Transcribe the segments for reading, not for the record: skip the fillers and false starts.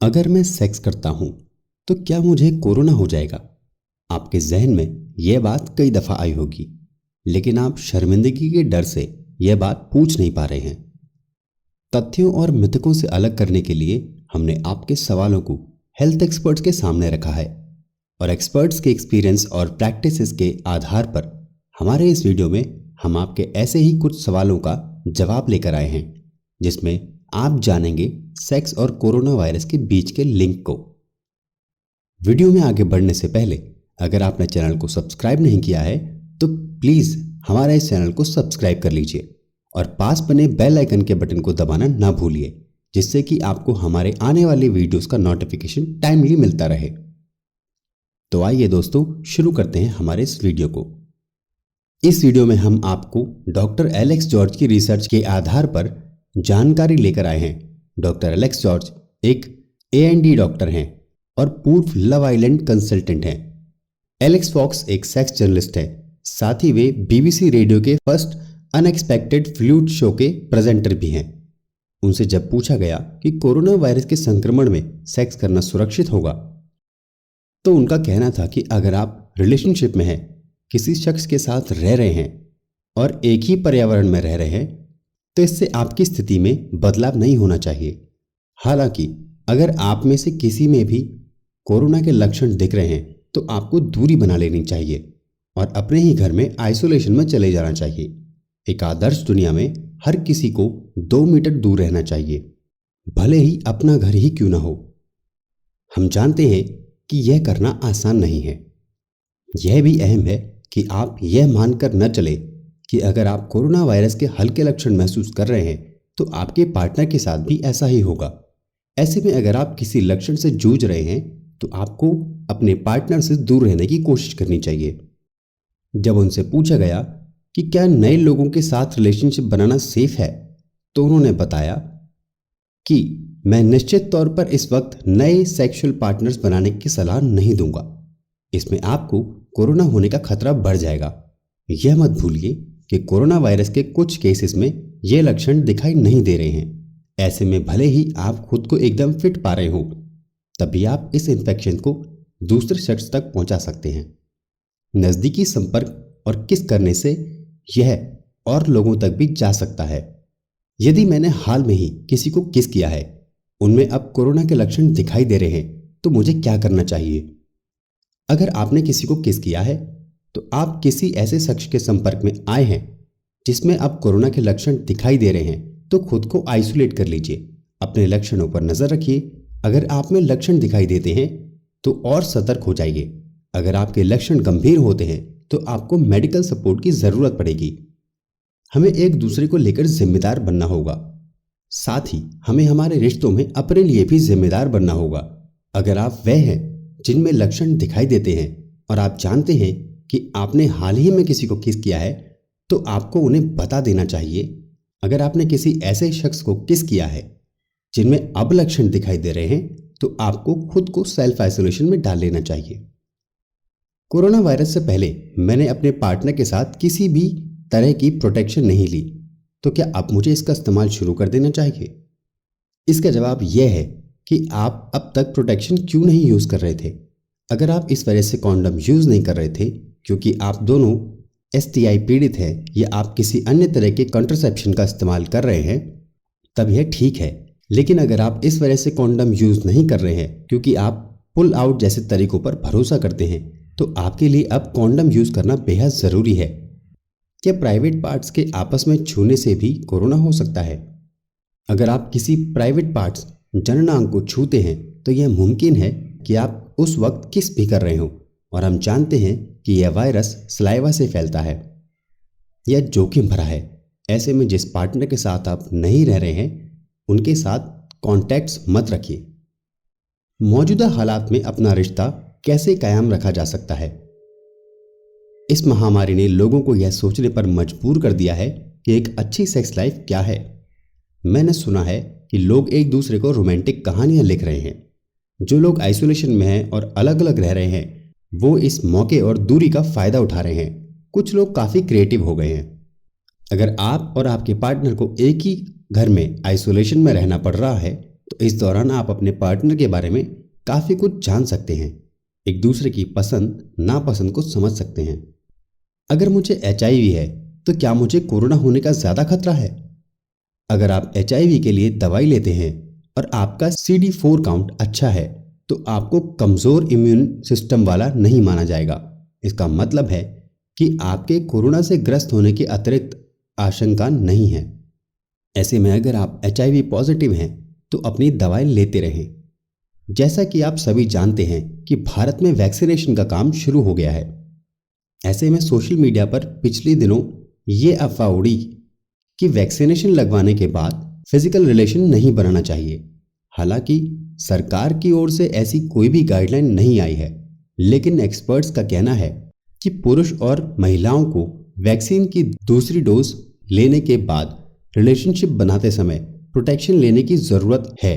अगर मैं सेक्स करता हूं तो क्या मुझे कोरोना हो जाएगा? आपके जहन में यह बात कई दफा आई होगी, लेकिन आप शर्मिंदगी के डर से यह बात पूछ नहीं पा रहे हैं। तथ्यों और मिथकों से अलग करने के लिए हमने आपके सवालों को हेल्थ एक्सपर्ट्स के सामने रखा है और एक्सपर्ट्स के एक्सपीरियंस और प्रैक्टिसेस के आधार पर हमारे इस वीडियो में हम आपके ऐसे ही कुछ सवालों का जवाब लेकर आए हैं, जिसमें आप जानेंगे सेक्स और कोरोना वायरस के बीच के लिंक को। वीडियो में आगे बढ़ने से पहले अगर आपने चैनल को सब्सक्राइब नहीं किया है तो प्लीज हमारे इस चैनल को सब्सक्राइब कर लीजिए और पास बने बेल आइकन के बटन को दबाना ना भूलिए, जिससे कि आपको हमारे आने वाले वीडियोस का नोटिफिकेशन टाइमली मिलता रहे। तो आइए दोस्तों, शुरू करते हैं हमारे इस वीडियो को। इस वीडियो में हम आपको डॉक्टर एलेक्स जॉर्ज की रिसर्च के आधार पर जानकारी लेकर आए हैं। डॉक्टर एलेक्स जॉर्ज एक A&D डॉक्टर हैं और पूर्व लव आइलैंड कंसल्टेंट हैं। एलेक्स फॉक्स एक सेक्स जर्नलिस्ट है, साथ ही वे BBC रेडियो के फर्स्ट अनएक्सपेक्टेड फ्लूइड शो के प्रेजेंटर भी हैं। उनसे जब पूछा गया कि कोरोना वायरस के संक्रमण में सेक्स करना सुरक्षित होगा, तो उनका कहना था कि अगर आप रिलेशनशिप में हैं, किसी शख्स के साथ रह रहे हैं और एक ही पर्यावरण में रह रहे हैं, तो इससे आपकी स्थिति में बदलाव नहीं होना चाहिए। हालांकि अगर आप में से किसी में भी कोरोना के लक्षण दिख रहे हैं तो आपको दूरी बना लेनी चाहिए और अपने ही घर में आइसोलेशन में चले जाना चाहिए। एक आदर्श दुनिया में हर किसी को 2 मीटर दूर रहना चाहिए, भले ही अपना घर ही क्यों ना हो। हम जानते हैं कि यह करना आसान नहीं है। यह भी अहम है कि आप यह मानकर न चले कि अगर आप कोरोना वायरस के हल्के लक्षण महसूस कर रहे हैं तो आपके पार्टनर के साथ भी ऐसा ही होगा। ऐसे में अगर आप किसी लक्षण से जूझ रहे हैं तो आपको अपने पार्टनर से दूर रहने की कोशिश करनी चाहिए। जब उनसे पूछा गया कि क्या नए लोगों के साथ रिलेशनशिप बनाना सेफ है, तो उन्होंने बताया कि मैं निश्चित तौर पर इस वक्त नए सेक्सुअल पार्टनर्स बनाने की सलाह नहीं दूंगा। इसमें आपको कोरोना होने का खतरा बढ़ जाएगा। यह मत भूलिए कि कोरोना वायरस के कुछ केसेस में ये लक्षण दिखाई नहीं दे रहे हैं। ऐसे में भले ही आप खुद को एकदम फिट पा रहे हो, तभी आप इस इन्फेक्शन को दूसरे शख्स तक पहुंचा सकते हैं। नजदीकी संपर्क और किस करने से यह और लोगों तक भी जा सकता है। यदि मैंने हाल में ही किसी को किस किया है, उनमें अब कोरोना के लक्षण दिखाई दे रहे हैं, तो मुझे क्या करना चाहिए? अगर आपने किसी को किस किया है तो आप किसी ऐसे शख्स के संपर्क में आए हैं जिसमें अब कोरोना के लक्षण दिखाई दे रहे हैं, तो खुद को आइसोलेट कर लीजिए। अपने लक्षणों पर नजर रखिए। अगर आप में लक्षण दिखाई देते हैं तो और सतर्क हो जाइए। अगर आपके लक्षण गंभीर होते हैं तो आपको मेडिकल सपोर्ट की जरूरत पड़ेगी। हमें एक दूसरे को लेकर जिम्मेदार बनना होगा। साथ ही हमें हमारे रिश्तों में अपने लिए भी जिम्मेदार बनना होगा। अगर आप वह हैं जिनमें लक्षण दिखाई देते हैं और आप जानते हैं कि आपने हाल ही में किसी को किस किया है, तो आपको उन्हें बता देना चाहिए। अगर आपने किसी ऐसे शख्स को किस किया है जिनमें अब लक्षण दिखाई दे रहे हैं, तो आपको खुद को सेल्फ आइसोलेशन में डाल लेना चाहिए। कोरोना वायरस से पहले मैंने अपने पार्टनर के साथ किसी भी तरह की प्रोटेक्शन नहीं ली, तो क्या अब मुझे इसका इस्तेमाल शुरू कर देना चाहिए? इसका जवाब यह है कि आप अब तक प्रोटेक्शन क्यों नहीं यूज कर रहे थे। अगर आप इस वजह से कॉन्डम यूज नहीं कर रहे थे क्योंकि आप दोनों STI पीड़ित हैं या आप किसी अन्य तरह के कॉन्ट्रासेप्शन का इस्तेमाल कर रहे हैं, तब यह ठीक है। लेकिन अगर आप इस वजह से कॉन्डम यूज नहीं कर रहे हैं क्योंकि आप पुल आउट जैसे तरीकों पर भरोसा करते हैं, तो आपके लिए अब कॉन्डम यूज करना बेहद जरूरी है। क्या प्राइवेट पार्ट्स के आपस में छूने से भी कोरोना हो सकता है? अगर आप किसी प्राइवेट पार्ट्स जननांग को छूते हैं तो यह मुमकिन है कि आप उस वक्त किस भी कर रहे हो, और हम जानते हैं कि यह वायरस सलाइवा से फैलता है। यह जोखिम भरा है। ऐसे में जिस पार्टनर के साथ आप नहीं रह रहे हैं उनके साथ कॉन्टैक्ट्स मत रखिए। मौजूदा हालात में अपना रिश्ता कैसे कायम रखा जा सकता है? इस महामारी ने लोगों को यह सोचने पर मजबूर कर दिया है कि एक अच्छी सेक्स लाइफ क्या है। मैंने सुना है कि लोग एक दूसरे को रोमांटिक कहानियां लिख रहे हैं। जो लोग आइसोलेशन में हैं और अलग अलग रह रहे हैं, वो इस मौके और दूरी का फायदा उठा रहे हैं। कुछ लोग काफी क्रिएटिव हो गए हैं। अगर आप और आपके पार्टनर को एक ही घर में आइसोलेशन में रहना पड़ रहा है तो इस दौरान आप अपने पार्टनर के बारे में काफ़ी कुछ जान सकते हैं, एक दूसरे की पसंद नापसंद को समझ सकते हैं। अगर मुझे HIV है तो क्या मुझे कोरोना होने का ज़्यादा खतरा है? अगर आप HIV के लिए दवाई लेते हैं और आपका CD4 काउंट अच्छा है तो आपको कमज़ोर इम्यून सिस्टम वाला नहीं माना जाएगा। इसका मतलब है कि आपके कोरोना से ग्रस्त होने की अतिरिक्त आशंका नहीं है। ऐसे में अगर आप HIV पॉजिटिव हैं तो अपनी दवाई लेते रहें। जैसा कि आप सभी जानते हैं कि भारत में वैक्सीनेशन का काम शुरू हो गया है। ऐसे में सोशल मीडिया पर पिछले दिनों ये अफवाह उड़ी कि वैक्सीनेशन लगवाने के बाद फिजिकल रिलेशन नहीं बनाना चाहिए। हालांकि सरकार की ओर से ऐसी कोई भी गाइडलाइन नहीं आई है, लेकिन एक्सपर्ट्स का कहना है कि पुरुष और महिलाओं को वैक्सीन की दूसरी डोज लेने के बाद रिलेशनशिप बनाते समय प्रोटेक्शन लेने की ज़रूरत है।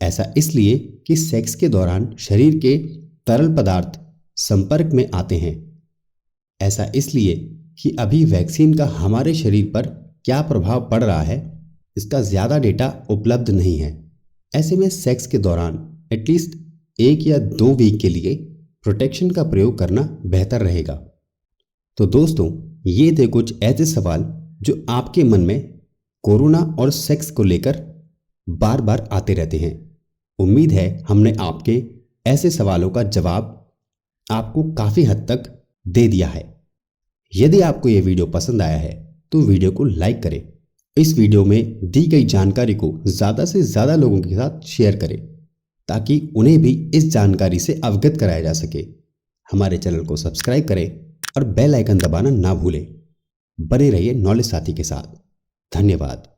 ऐसा इसलिए कि सेक्स के दौरान शरीर के तरल पदार्थ संपर्क में आते हैं। ऐसा इसलिए कि अभी वैक्सीन का हमारे शरीर पर क्या प्रभाव पड़ रहा है, इसका ज़्यादा डेटा उपलब्ध नहीं है। ऐसे में सेक्स के दौरान एटलीस्ट 1 या 2 वीक के लिए प्रोटेक्शन का प्रयोग करना बेहतर रहेगा। तो दोस्तों, ये थे कुछ ऐसे सवाल जो आपके मन में कोरोना और सेक्स को लेकर बार बार आते रहते हैं। उम्मीद है हमने आपके ऐसे सवालों का जवाब आपको काफ़ी हद तक दे दिया है। यदि आपको ये वीडियो पसंद आया है तो वीडियो को लाइक करें। इस वीडियो में दी गई जानकारी को ज़्यादा से ज़्यादा लोगों के साथ शेयर करें ताकि उन्हें भी इस जानकारी से अवगत कराया जा सके। हमारे चैनल को सब्सक्राइब करें और बेल आइकन दबाना ना भूलें। बने रहिए नॉलेज साथी के साथ। धन्यवाद।